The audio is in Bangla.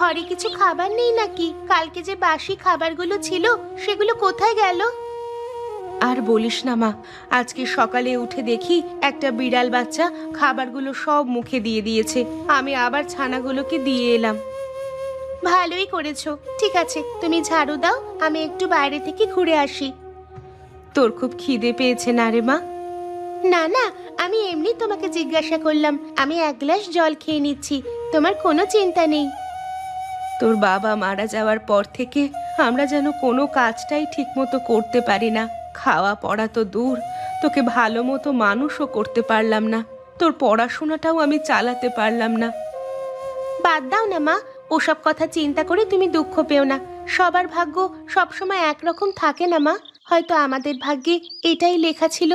ঘরে কিছু খাবার নেই নাকি? কালকে যে বাসি খাবারগুলো ছিল সেগুলো কোথায় গেল? আর বলিস না মা, আজকে সকালে উঠে দেখি একটা বিড়াল বাচ্চা খাবারগুলো সব মুখে দিয়ে দিয়েছে। আমি আবার ছানাগুলোকে দিয়ে এলাম। ভালোই করেছো। ঠিক আছে, তুমি ঝাড়ু দাও, আমি একটু বাইরে থেকে ঘুরে আসি। তোর খুব খিদে পেয়েছে না রে মা? না না, আমি এমনি তোমাকে জিজ্ঞাসা করলাম। আমি এক গ্লাস জল খেয়ে নিচ্ছি, তোমার কোনো চিন্তা নেই। তোর বাবা মারা যাওয়ার পর থেকে আমরা যেন কোনো কাজটাই ঠিকমতো করতে পারি না। খাওয়া পড়া তো দূর, তোকে ভালো মতো মানুষও করতে পারলাম না। তোর পড়াশোনাটাও আমি চালাতে পারলাম না। বাদ দাও না মা, ওসব কথা চিন্তা করে তুমি দুঃখ পেও না। সবার ভাগ্য সবসময় একরকম থাকে না মা। হয়তো আমাদের ভাগ্যে এটাই লেখা ছিল।